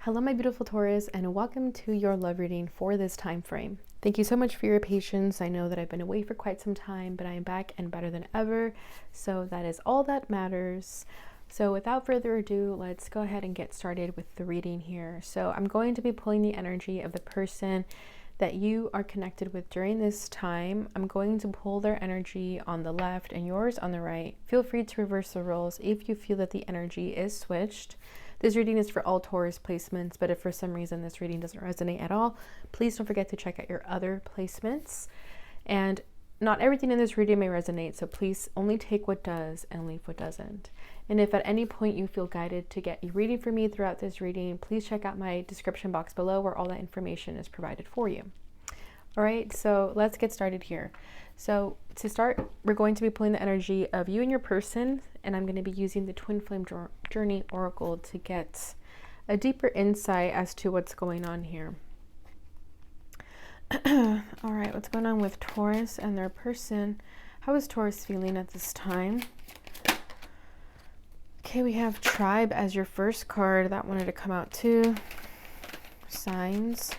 Hello, my beautiful Taurus, and welcome to your love reading for this time frame. Thank you so much for your patience. I know that I've been away for quite some time, but I am back and better than ever. So that is all that matters. So without further ado, let's go ahead and get started with the reading here. So I'm going to be pulling the energy of the person that you are connected with during this time. I'm going to pull their energy on the left and yours on the right. Feel free to reverse the roles if you feel that the energy is switched. This reading is for all Taurus placements, but if for some reason this reading doesn't resonate at all, please don't forget to check out your other placements. And not everything in this reading may resonate, so please only take what does and leave what doesn't. And if at any point you feel guided to get a reading from me throughout this reading, please check out my description box below where all that information is provided for you. All right, so let's get started here. So to start, we're going to be pulling the energy of you and your person, and I'm going to be using the Twin Flame Journey Oracle to get a deeper insight as to what's going on here. All right, what's going on with Taurus and their person? How is Taurus feeling at this time? Okay, we have Tribe as your first card. That wanted to come out too. Signs.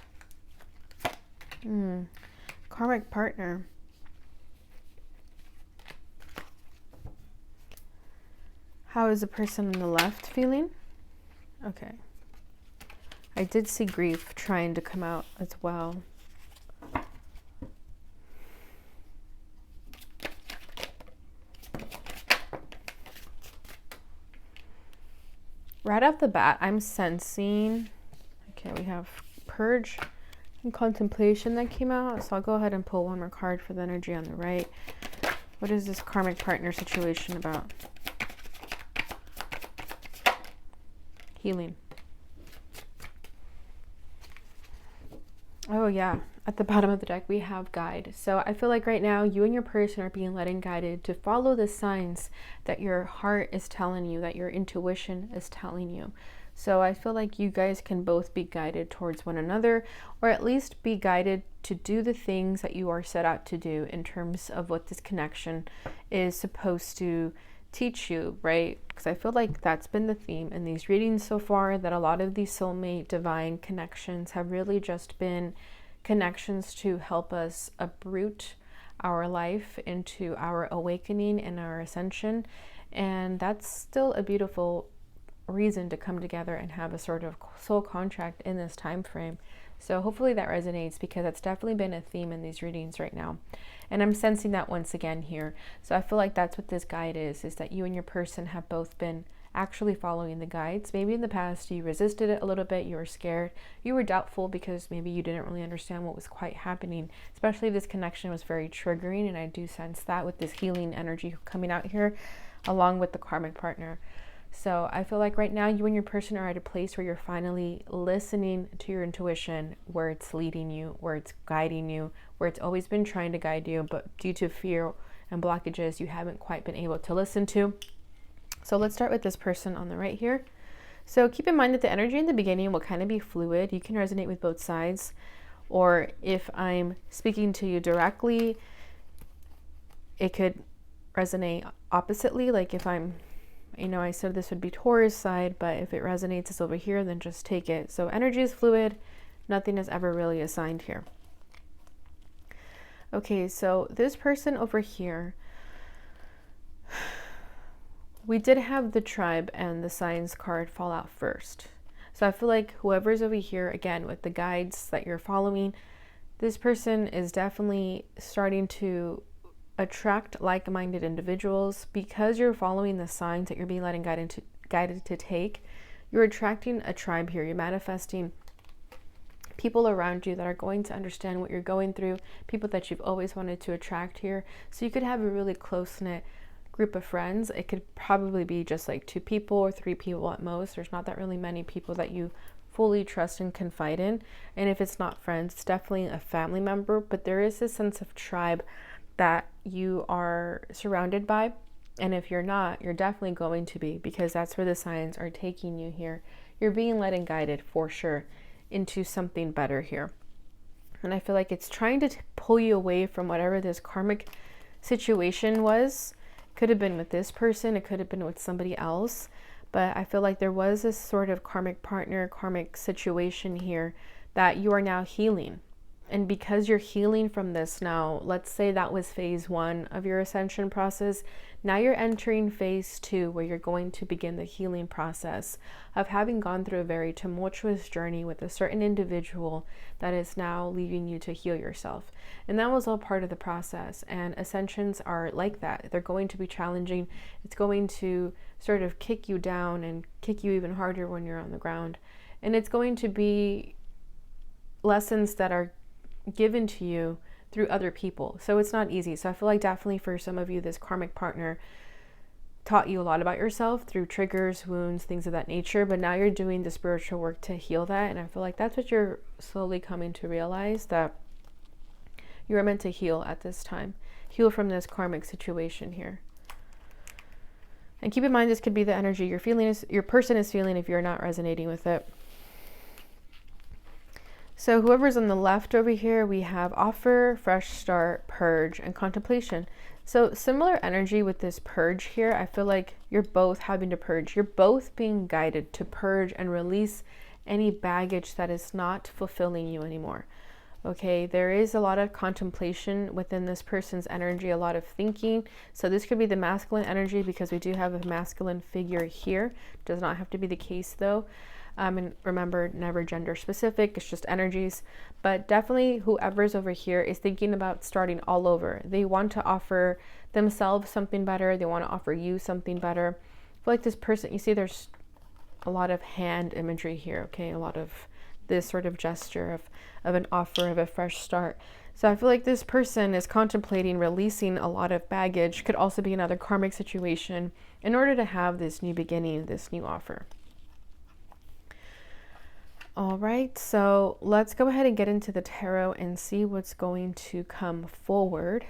Karmic partner. How is the person on the left feeling? Okay. I did see grief trying to come out as well. Right off the bat, I'm sensing, okay, we have Purge and Contemplation that came out. So I'll go ahead and pull one more card for the energy on the right. What is this karmic partner situation about? Healing. Oh yeah, at the bottom of the deck we have guide. So I feel like right now you and your person are being led and guided to follow the signs that your heart is telling you, that your intuition is telling you. So I feel like you guys can both be guided towards one another, or at least be guided to do the things that you are set out to do in terms of what this connection is supposed to teach you, right? Because I feel like that's been the theme in these readings so far, that a lot of these soulmate divine connections have really just been connections to help us uproot our life into our awakening and our ascension. And that's still a beautiful reason to come together and have a sort of soul contract in this time frame. So hopefully that resonates, because that's definitely been a theme in these readings right now. And I'm sensing that once again here. So I feel like that's what this guide is that you and your person have both been actually following the guides. Maybe in the past you resisted it a little bit, you were scared, you were doubtful because maybe you didn't really understand what was quite happening, especially if this connection was very triggering. And I do sense that with this healing energy coming out here along with the karmic partner. So I feel like right now you and your person are at a place where you're finally listening to your intuition, where it's leading you, where it's guiding you, where it's always been trying to guide you, but due to fear and blockages, you haven't quite been able to listen to. So let's start with this person on the right here. So keep in mind that the energy in the beginning will kind of be fluid. You can resonate with both sides, or if I'm speaking to you directly, it could resonate oppositely. Like if I'm, I said this would be Taurus side, but if it resonates it's over here, then just take it. So energy is fluid. Nothing is ever really assigned here. Okay, so this person over here, we did have the tribe and the signs card fall out first. So I feel like whoever's over here, again, with the guides that you're following, this person is definitely starting to attract like-minded individuals. Because you're following the signs that you're being led and guided to take, you're attracting a tribe here. You're manifesting people around you that are going to understand what you're going through, people that you've always wanted to attract here. So you could have a really close-knit group of friends. It could probably be just like 2 people or 3 people at most. There's not that really many people that you fully trust and confide in. And if it's not friends, it's definitely a family member. But there is this sense of tribe that you are surrounded by. And if you're not, you're definitely going to be, because that's where the signs are taking you here. You're being led and guided for sure into something better here. And I feel like it's trying to pull you away from whatever this karmic situation was. Could have been with this person, it could have been with somebody else, but I feel like there was this sort of karmic partner, karmic situation here that you are now healing. And because you're healing from this now, let's say that was phase 1 of your ascension process. Now you're entering phase 2, where you're going to begin the healing process of having gone through a very tumultuous journey with a certain individual that is now leaving you to heal yourself. And that was all part of the process. And ascensions are like that. They're going to be challenging. It's going to sort of kick you down and kick you even harder when you're on the ground. And it's going to be lessons that are given to you through other people. So it's not easy. So I feel like definitely for some of you, this karmic partner taught you a lot about yourself through triggers, wounds, things of that nature. But now you're doing the spiritual work to heal that. And I feel like that's what you're slowly coming to realize, that you are meant to heal at this time. Heal from this karmic situation here. And keep in mind, this could be the energy you're feeling, your person is feeling if you're not resonating with it. So whoever's on the left over here, we have offer, fresh start, purge, and contemplation. So similar energy with this purge here. I feel like you're both having to purge. You're both being guided to purge and release any baggage that is not fulfilling you anymore. Okay, there is a lot of contemplation within this person's energy, a lot of thinking. So this could be the masculine energy, because we do have a masculine figure here. Does not have to be the case though. And remember, never gender specific, it's just energies. But definitely whoever's over here is thinking about starting all over. They want to offer themselves something better. They want to offer you something better. I feel like this person, you see there's a lot of hand imagery here, okay? A lot of this sort of gesture of an offer, of a fresh start. So I feel like this person is contemplating releasing a lot of baggage. Could also be another karmic situation in order to have this new beginning, this new offer. All right, so let's go ahead and get into the tarot and see what's going to come forward.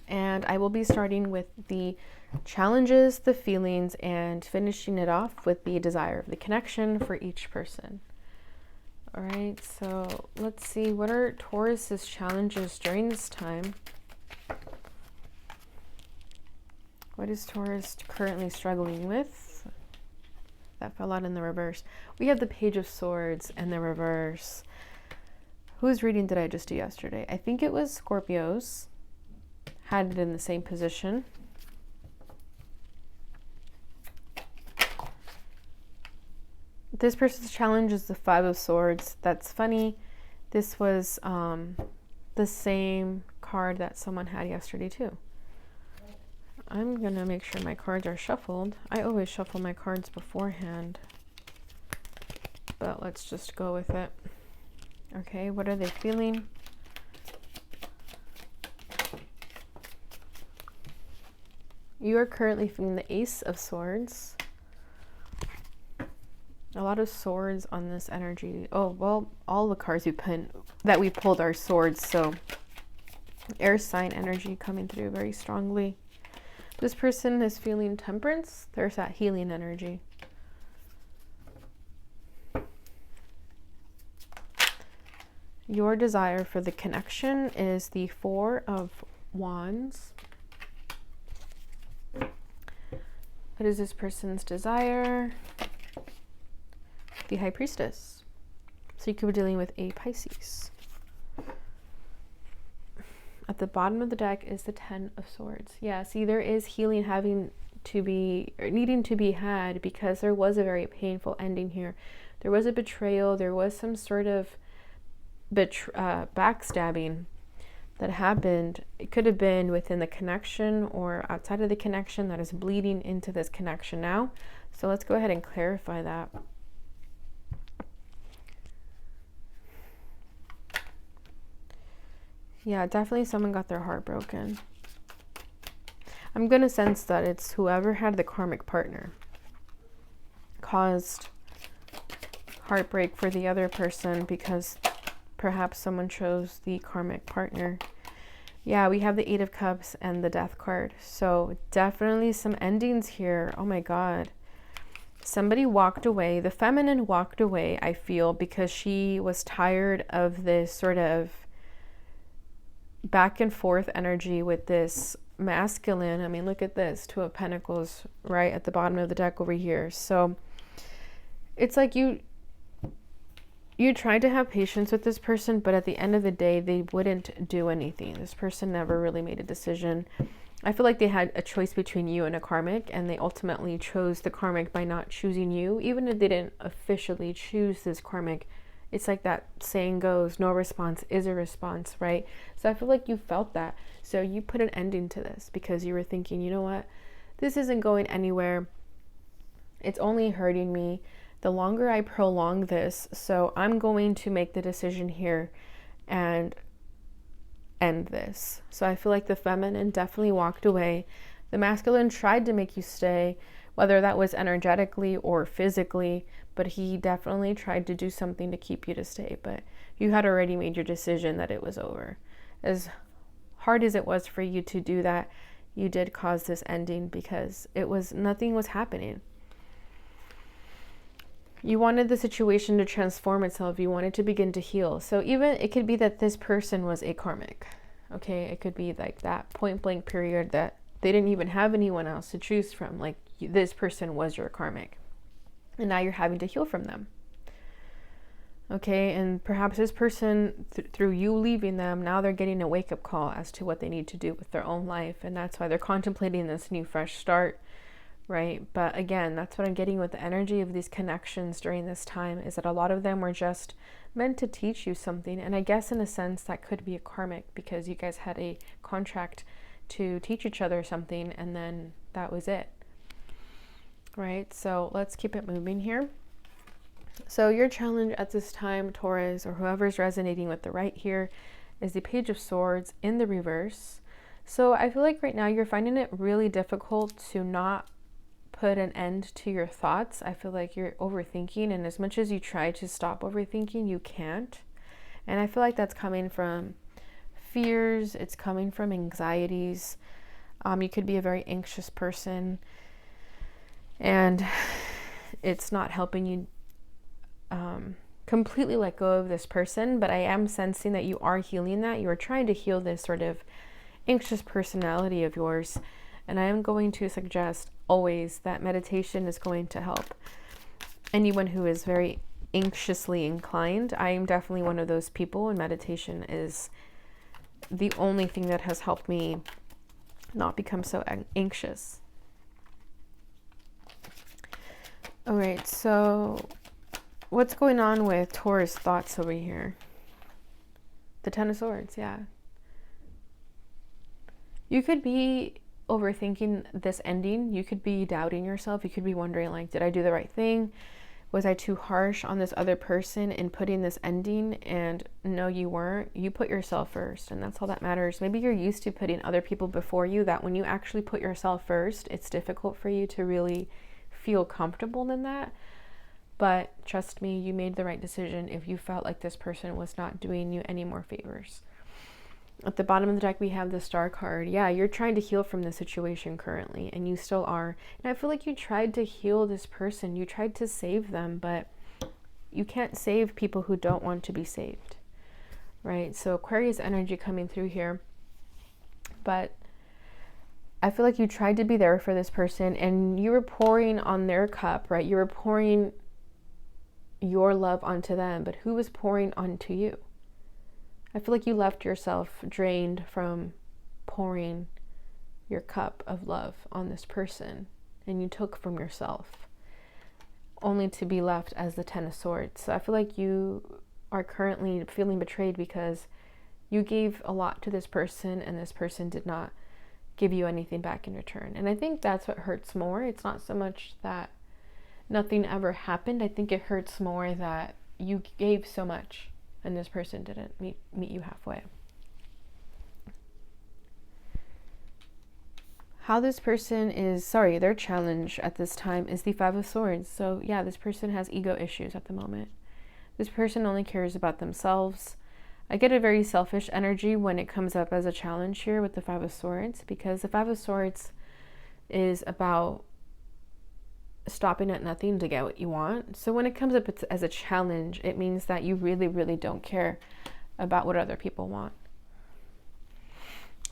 And I will be starting with the challenges, the feelings, and finishing it off with the desire of the connection for each person. All right, so let's see, what are Taurus's challenges during this time? What is Taurus currently struggling with? That fell out in the reverse. We have the Page of Swords and the reverse. Whose reading did I just do yesterday? I think it was Scorpio's. Had it in the same position. This person's challenge is the Five of Swords. That's funny. This was the same card that someone had yesterday too. I'm going to make sure my cards are shuffled. I always shuffle my cards beforehand. But let's just go with it. Okay, what are they feeling? You are currently feeling the Ace of Swords. A lot of swords on this energy. Oh, well, all the cards we pulled are swords, so air sign energy coming through very strongly. This person is feeling temperance. There's that healing energy. Your desire for the connection is the Four of Wands. What is this person's desire? The High Priestess. So you could be dealing with a Pisces. At the bottom of the deck is the Ten of Swords. Yeah, see, there is healing needing to be had, because there was a very painful ending here. There was a betrayal. There was some sort of backstabbing that happened. It could have been within the connection or outside of the connection that is bleeding into this connection now. So let's go ahead and clarify that. Yeah, definitely someone got their heart broken. I'm going to sense that it's whoever had the karmic partner caused heartbreak for the other person, because perhaps someone chose the karmic partner. Yeah, we have the Eight of Cups and the Death card. So definitely some endings here. Oh my God. Somebody walked away. The feminine walked away, I feel, because she was tired of this sort of back and forth energy with this masculine. I mean, look at this, Two of Pentacles right at the bottom of the deck over here. So it's like you tried to have patience with this person, but at the end of the day, they wouldn't do anything. This person never really made a decision. I feel like they had a choice between you and a karmic, and they ultimately chose the karmic by not choosing you. Even if they didn't officially choose this karmic, it's like that saying goes, no response is a response, right? So I feel like you felt that. So you put an ending to this because you were thinking, you know what? This isn't going anywhere. It's only hurting me. The longer I prolong this, so I'm going to make the decision here and end this. So I feel like the feminine definitely walked away. The masculine tried to make you stay, whether that was energetically or physically, but he definitely tried to do something to keep you to stay. But you had already made your decision that it was over. As hard as it was for you to do that, you did cause this ending because nothing was happening. You wanted the situation to transform itself. You wanted to begin to heal. So even it could be that this person was a karmic. Okay, it could be like that point blank period that they didn't even have anyone else to choose from. Like this person was your karmic. And now you're having to heal from them. Okay, and perhaps this person, through you leaving them, now they're getting a wake-up call as to what they need to do with their own life. And that's why they're contemplating this new fresh start. Right? But again, that's what I'm getting with the energy of these connections during this time, is that a lot of them were just meant to teach you something. And I guess in a sense that could be a karmic, because you guys had a contract to teach each other something, and then that was it. Right? So let's keep it moving here. So your challenge at this time, Taurus, or whoever's resonating with the right here, is the Page of Swords in the reverse. So I feel like right now you're finding it really difficult to not put an end to your thoughts. I feel like you're overthinking, and as much as you try to stop overthinking, you can't. And I feel like that's coming from fears, it's coming from anxieties. You could be a very anxious person, and it's not helping you completely let go of this person. But I am sensing that you are healing that. You are trying to heal this sort of anxious personality of yours. And I am going to suggest always that meditation is going to help anyone who is very anxiously inclined. I am definitely one of those people, and meditation is the only thing that has helped me not become so anxious. All right, so what's going on with Taurus thoughts over here? The Ten of Swords, yeah. You could be overthinking this ending. You could be doubting yourself. You could be wondering, like, did I do the right thing? Was I too harsh on this other person in putting this ending? And no, you weren't. You put yourself first, and that's all that matters. Maybe you're used to putting other people before you, that when you actually put yourself first, it's difficult for you to really feel comfortable in that. But trust me, you made the right decision if you felt like this person was not doing you any more favors. At the bottom of the deck, we have the Star card. Yeah, you're trying to heal from the situation currently, and you still are. And I feel like you tried to heal this person. You tried to save them, but you can't save people who don't want to be saved, right? So Aquarius energy coming through here. But I feel like you tried to be there for this person, and you were pouring on their cup, right? You were pouring your love onto them, but who was pouring onto you? I feel like you left yourself drained from pouring your cup of love on this person, and you took from yourself only to be left as the Ten of Swords. So I feel like you are currently feeling betrayed because you gave a lot to this person, and this person did not give you anything back in return. And I think that's what hurts more. It's not so much that nothing ever happened. I think it hurts more that you gave so much and this person didn't meet you halfway. How this person is, their challenge at this time is the Five of Swords. So yeah, this person has ego issues at the moment. This person only cares about themselves. I get a very selfish energy when it comes up as a challenge here with the Five of Swords, because the Five of Swords is about stopping at nothing to get what you want. So when it comes up as a challenge, it means that you really, really don't care about what other people want.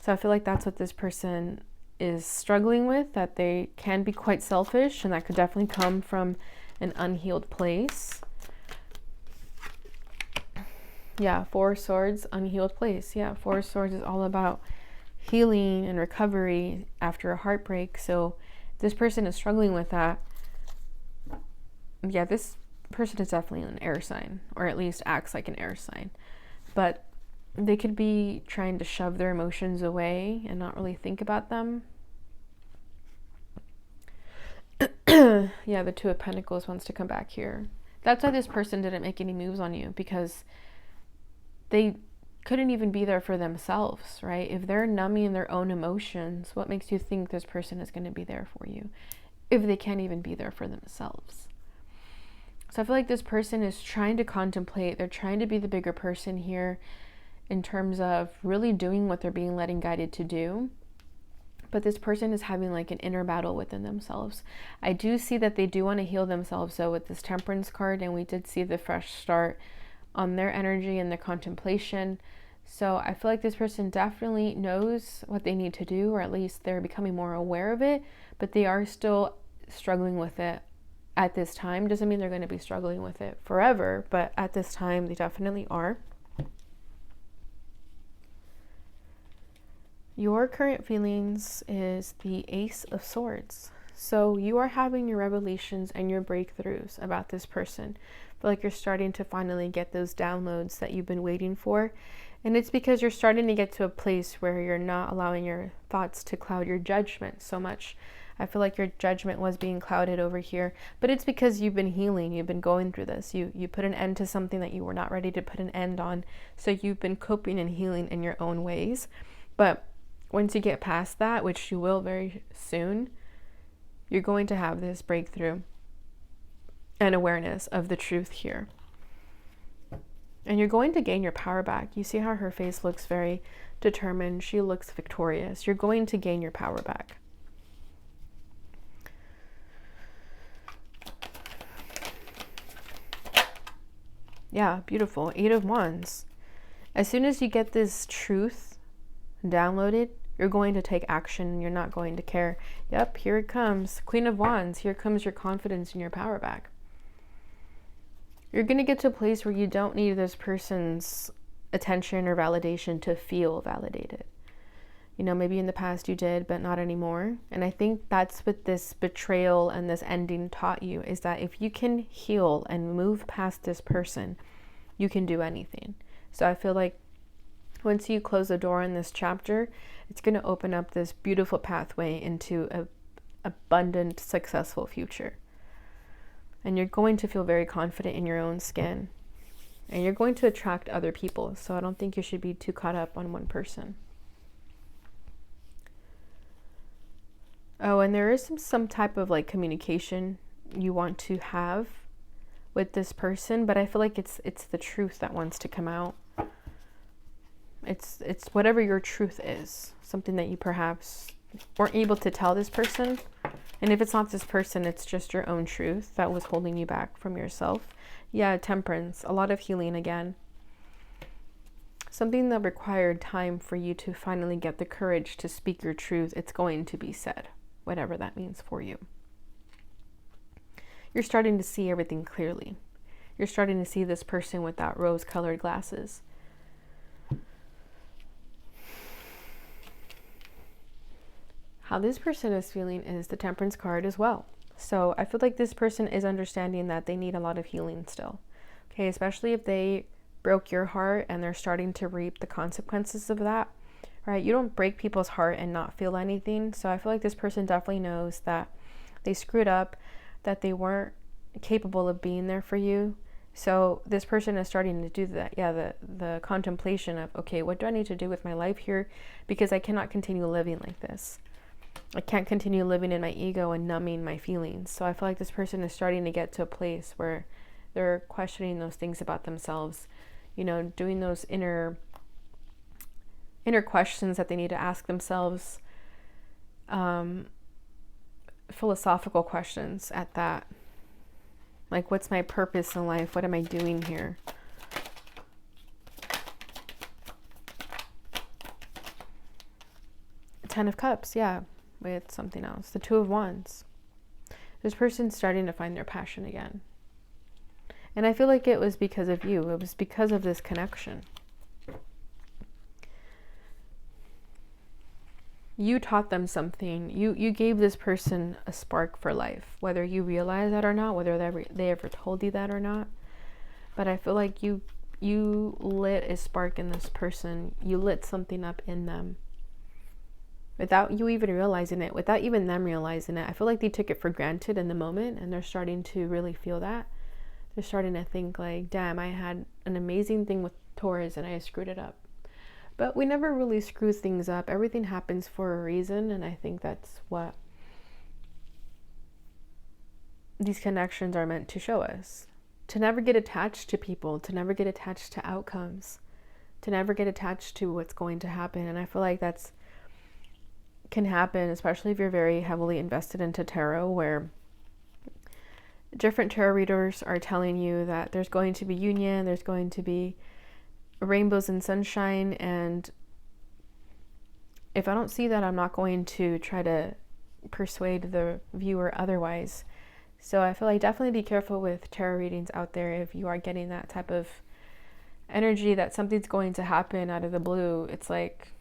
So I feel like that's what this person is struggling with, that they can be quite selfish, and that could definitely come from an unhealed place. Yeah, Four of Swords, unhealed place. Yeah, Four of Swords is all about healing and recovery after a heartbreak. So this person is struggling with that. Yeah, this person is definitely an air sign, or at least acts like an air sign. But they could be trying to shove their emotions away and not really think about them. Yeah, the Two of Pentacles wants to come back here. That's why this person didn't make any moves on you, because they couldn't even be there for themselves, right? If they're numbing their own emotions, what makes you think this person is going to be there for you if they can't even be there for themselves? So I feel like this person is trying to contemplate, they're trying to be the bigger person here in terms of really doing what they're being led and guided to do. But this person is having like an inner battle within themselves. I do see that they do want to heal themselves though with this Temperance card, and we did see the fresh start on their energy and their contemplation. So I feel like this person definitely knows what they need to do, or at least they're becoming more aware of it, but they are still struggling with it at this time. Doesn't mean they're going to be struggling with it forever, but at this time they definitely are. Your current feelings is the Ace of Swords. So you are having your revelations and your breakthroughs about this person. I feel like you're starting to finally get those downloads that you've been waiting for. And it's because you're starting to get to a place where you're not allowing your thoughts to cloud your judgment so much. I feel like your judgment was being clouded over here, but it's because you've been healing. You've been going through this. You put an end to something that you were not ready to put an end on. So you've been coping and healing in your own ways. But once you get past that, which you will very soon, you're going to have this breakthrough and awareness of the truth here. And you're going to gain your power back. You see how her face looks very determined. She looks victorious. You're going to gain your power back. Yeah, beautiful. 8 of Wands. As soon as you get this truth downloaded, you're going to take action. You're not going to care. Yep, here it comes. Queen of Wands. Here comes your confidence and your power back. You're going to get to a place where you don't need this person's attention or validation to feel validated. You know, maybe in the past you did, but not anymore. And I think that's what this betrayal and this ending taught you, is that if you can heal and move past this person, you can do anything. So I feel like once you close the door in this chapter, it's going to open up this beautiful pathway into an abundant, successful future. And you're going to feel very confident in your own skin. And you're going to attract other people. So I don't think you should be too caught up on one person. Oh, and there is some type of like communication you want to have with this person, but I feel like it's the truth that wants to come out. It's whatever your truth is, something that you perhaps weren't able to tell this person. And if it's not this person, it's just your own truth that was holding you back from yourself. Yeah, Temperance, a lot of healing again. Something that required time for you to finally get the courage to speak your truth. It's going to be said, whatever that means for you. You're starting to see everything clearly. You're starting to see this person without rose-colored glasses. How this person is feeling is the Temperance card as well. So I feel like this person is understanding that they need a lot of healing still. Okay, especially if they broke your heart and they're starting to reap the consequences of that, right? You don't break people's heart and not feel anything. So I feel like this person definitely knows that they screwed up, that they weren't capable of being there for you. So this person is starting to do that. Yeah, the contemplation of, okay, what do I need to do with my life here? Because I cannot continue living like this. I can't continue living in my ego and numbing my feelings. So I feel like this person is starting to get to a place where they're questioning those things about themselves, you know, doing those inner questions that they need to ask themselves, philosophical questions at that. Like, what's my purpose in life? What am I doing here? Ten of Cups, yeah, with something else. The Two of Wands. This person's starting to find their passion again. And I feel like it was because of you. It was because of this connection. You taught them something. You gave this person a spark for life, whether you realize that or not, whether they ever told you that or not. But I feel like you lit a spark in this person. You lit something up in them without you even realizing it, without even them realizing it. I feel like they took it for granted in the moment, and they're starting to really feel that. They're starting to think like, damn, I had an amazing thing with Taurus and I screwed it up. But we never really screw things up. Everything happens for a reason, and I think that's what these connections are meant to show us. To never get attached to people, to never get attached to outcomes, to never get attached to what's going to happen. And I feel like that's can happen, especially if you're very heavily invested into tarot, where different tarot readers are telling you that there's going to be union, there's going to be rainbows and sunshine, and if I don't see that, I'm not going to try to persuade the viewer otherwise. So I feel like definitely be careful with tarot readings out there. If you are getting that type of energy that something's going to happen out of the blue, it's like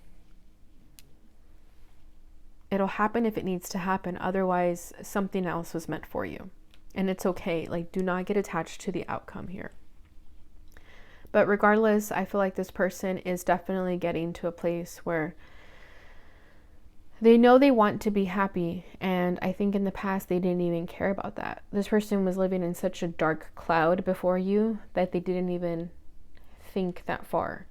it'll happen if it needs to happen. Otherwise, something else was meant for you. And it's okay. Like, do not get attached to the outcome here. But regardless, I feel like this person is definitely getting to a place where they know they want to be happy. And I think in the past, they didn't even care about that. This person was living in such a dark cloud before you that they didn't even think that far.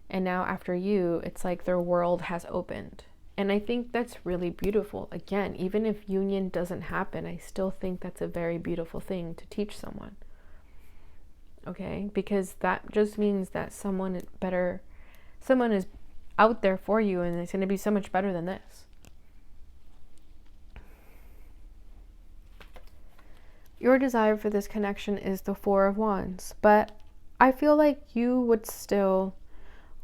And now after you, it's like their world has opened. And I think that's really beautiful. Again, even if union doesn't happen, I still think that's a very beautiful thing to teach someone. Okay? Because that just means that someone is out there for you, and it's going to be so much better than this. Your desire for this connection is the Four of Wands, but I feel like you would still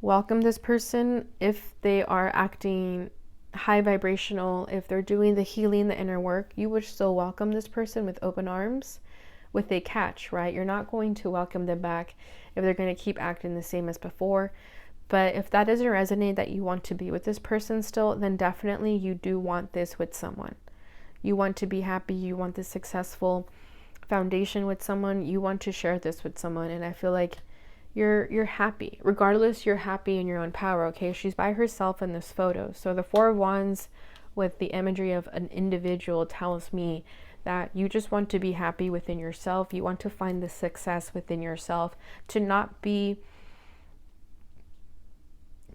welcome this person if they are acting high vibrational, if they're doing the healing, the inner work. You would still welcome this person with open arms, with a catch, right? You're not going to welcome them back if they're going to keep acting the same as before. But if that doesn't resonate, that you want to be with this person still, then definitely you do want this with someone. You want to be happy. You want this successful foundation with someone. You want to share this with someone. And I feel like you're happy. Regardless, you're happy in your own power, okay? She's by herself in this photo. So the Four of Wands with the imagery of an individual tells me that you just want to be happy within yourself. You want to find the success within yourself, to not be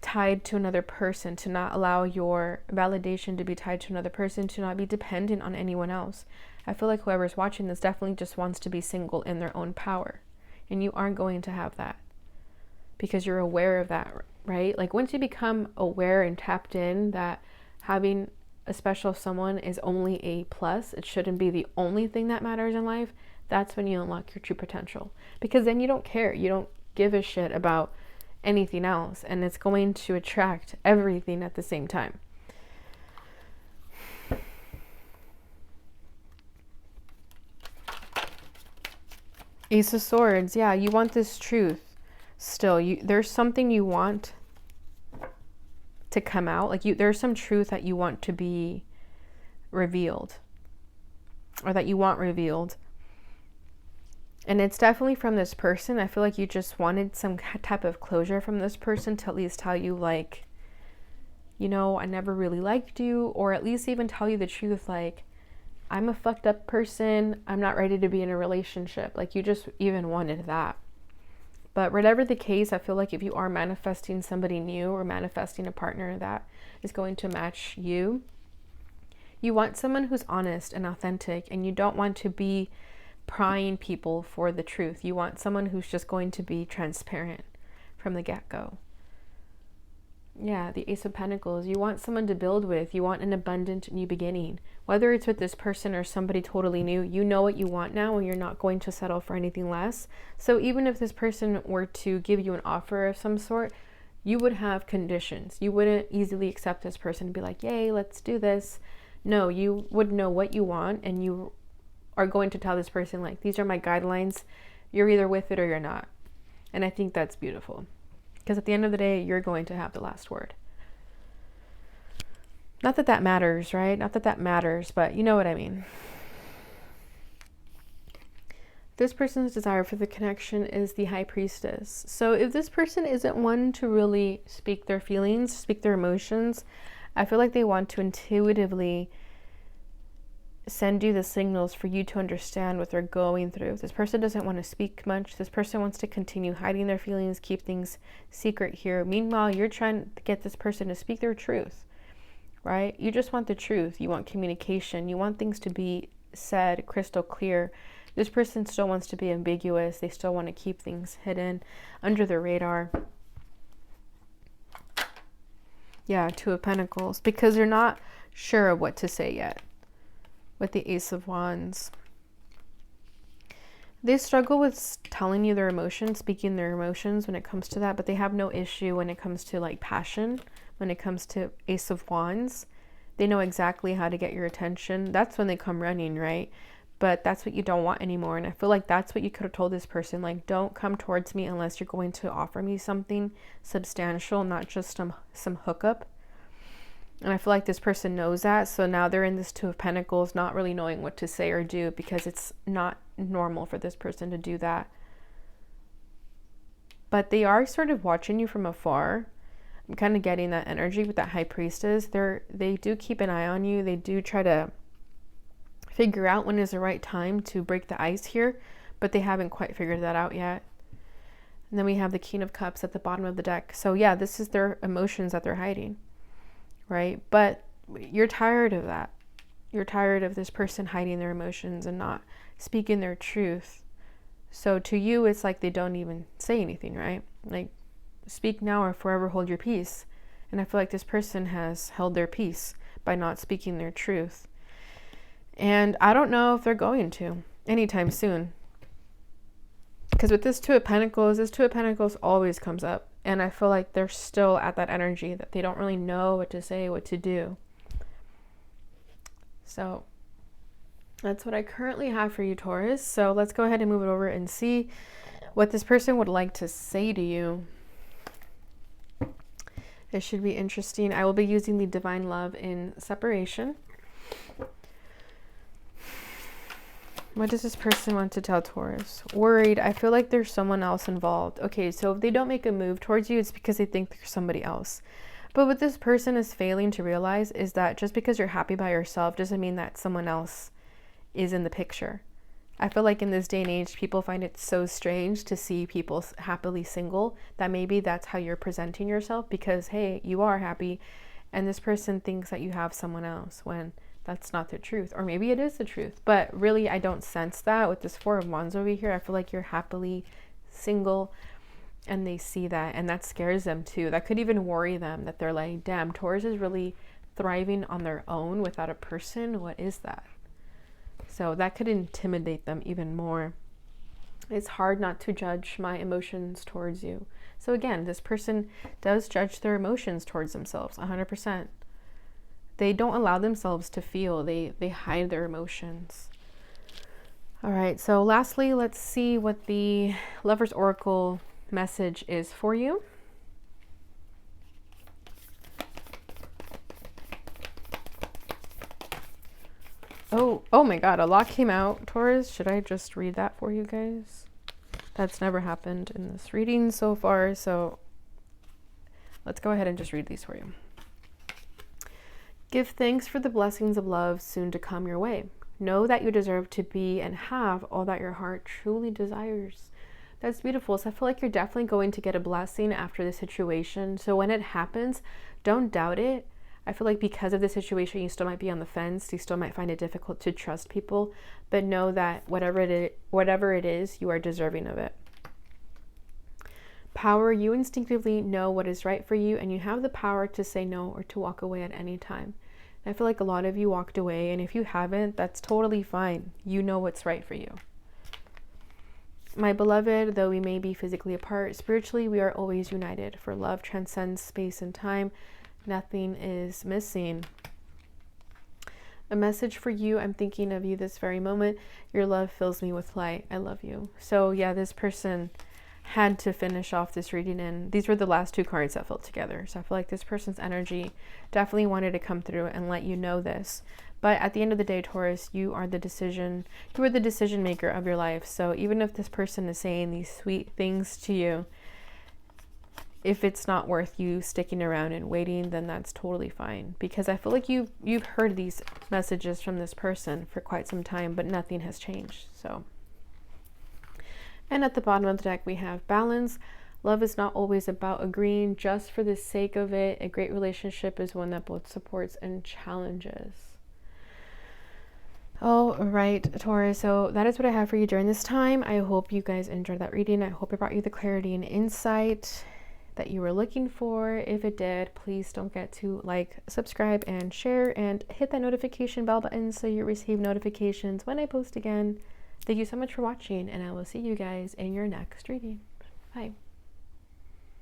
tied to another person, to not allow your validation to be tied to another person, to not be dependent on anyone else. I feel like whoever's watching this definitely just wants to be single in their own power. And you aren't going to have that because you're aware of that, right? Like once you become aware and tapped in that having a special someone is only a plus, it shouldn't be the only thing that matters in life, that's when you unlock your true potential. Because then you don't care. You don't give a shit about anything else, and it's going to attract everything at the same time. Ace of Swords, yeah, you want this truth still. There's something you want to come out. Like there's some truth that you want to be revealed, or that you want revealed. And it's definitely from this person. I feel like you just wanted some type of closure from this person to at least tell you, like, you know, I never really liked you, or at least even tell you the truth, like, I'm a fucked up person. I'm not ready to be in a relationship. Like, you just even wanted that. But whatever the case, I feel like if you are manifesting somebody new or manifesting a partner that is going to match you, you want someone who's honest and authentic, and you don't want to be prying people for the truth. You want someone who's just going to be transparent from the get-go. Yeah, the Ace of Pentacles. You want someone to build with. You want an abundant new beginning. Whether it's with this person or somebody totally new, you know what you want now, and you're not going to settle for anything less. So even if this person were to give you an offer of some sort, You would have conditions. You wouldn't easily accept this person and be like, yay, let's do this. No, you would know what you want, and you are going to tell this person, like, these are my guidelines. You're either with it or you're not. And I think that's beautiful, because at the end of the day, you're going to have the last word. Not that that matters, right? Not that that matters, but you know what I mean. This person's desire for the connection is the High Priestess. So if this person isn't one to really speak their feelings, speak their emotions, I feel like they want to intuitively send you the signals for you to understand what they're going through. This person doesn't want to speak much. This person wants to continue hiding their feelings, keep things secret here. Meanwhile, you're trying to get this person to speak their truth, right? You just want the truth. You want communication. You want things to be said crystal clear. This person still wants to be ambiguous. They still want to keep things hidden under the radar. Yeah, Two of Pentacles, because they're not sure of what to say yet. With the Ace of Wands, they struggle with telling you their emotions, speaking their emotions when it comes to that, but they have no issue when it comes to like passion. When it comes to Ace of Wands, they know exactly how to get your attention. That's when they come running, right? But that's what you don't want anymore. And I feel like that's what you could have told this person, like, don't come towards me unless you're going to offer me something substantial, not just some hookup. And I feel like this person knows that. So now they're in this Two of Pentacles, not really knowing what to say or do, because it's not normal for this person to do that. But they are sort of watching you from afar. I'm kind of getting that energy with that High Priestess. They do keep an eye on you. They do try to figure out when is the right time to break the ice here, but they haven't quite figured that out yet. And then we have the King of Cups at the bottom of the deck. So yeah, this is their emotions that they're hiding, right? But you're tired of that. You're tired of this person hiding their emotions and not speaking their truth. So to you, it's like they don't even say anything, right? Like, speak now or forever hold your peace. And I feel like this person has held their peace by not speaking their truth. And I don't know if they're going to anytime soon. Because with this Two of Pentacles always comes up. And I feel like they're still at that energy that they don't really know what to say, what to do. So that's what I currently have for you, Taurus. So let's go ahead and move it over and see what this person would like to say to you. It should be interesting. I will be using the Divine Love in separation. What does this person want to tell Taurus? Worried. I feel like there's someone else involved. Okay, so if they don't make a move towards you, it's because they think there's somebody else. But what this person is failing to realize is that just because you're happy by yourself doesn't mean that someone else is in the picture. I feel like in this day and age, people find it so strange to see people happily single, that maybe that's how you're presenting yourself, because, hey, you are happy, and this person thinks that you have someone else when that's not the truth. Or maybe it is the truth, but really I don't sense that. With this Four of Wands over here, I feel like you're happily single, and they see that, and that scares them too. That could even worry them, that they're like, damn, Taurus is really thriving on their own without a person. What is that? So that could intimidate them even more. It's hard not to judge my emotions towards you. So again, this person does judge their emotions towards themselves 100%. They don't allow themselves to feel. They hide their emotions. All right, so lastly, let's see what the Lover's Oracle message is for you. Oh my God, a lot came out, Taurus. Should I just read that for you guys? That's never happened in this reading so far, so let's go ahead and just read these for you. Give thanks for the blessings of love soon to come your way. Know that you deserve to be and have all that your heart truly desires. That's beautiful. So I feel like you're definitely going to get a blessing after the situation. So when it happens, don't doubt it. I feel like because of the situation, you still might be on the fence. You still might find it difficult to trust people, but know that whatever it is, you are deserving of it. Power, you instinctively know what is right for you, and you have the power to say no or to walk away at any time. I feel like a lot of you walked away, and if you haven't, that's totally fine. You know what's right for you. My beloved, though we may be physically apart, spiritually we are always united, for love transcends space and time. Nothing is missing. A message for you. I'm thinking of you this very moment. Your love fills me with light. I love you. So yeah, this person had to finish off this reading, and these were the last two cards that fell together. So I feel like this person's energy definitely wanted to come through and let you know this. But at the end of the day, Taurus, you are the decision maker of your life. So even if this person is saying these sweet things to you, if it's not worth you sticking around and waiting, then that's totally fine. Because I feel like you've heard these messages from this person for quite some time, but nothing has changed. So, and at the bottom of the deck, we have balance. Love is not always about agreeing just for the sake of it. A great relationship is one that both supports and challenges. All right, Taurus, so that is what I have for you during this time. I hope you guys enjoyed that reading. I hope it brought you the clarity and insight that you were looking for. If it did, please don't forget to like, subscribe, and share, and hit that notification bell button so you receive notifications when I post again. Thank you so much for watching, and I will see you guys in your next reading. Bye.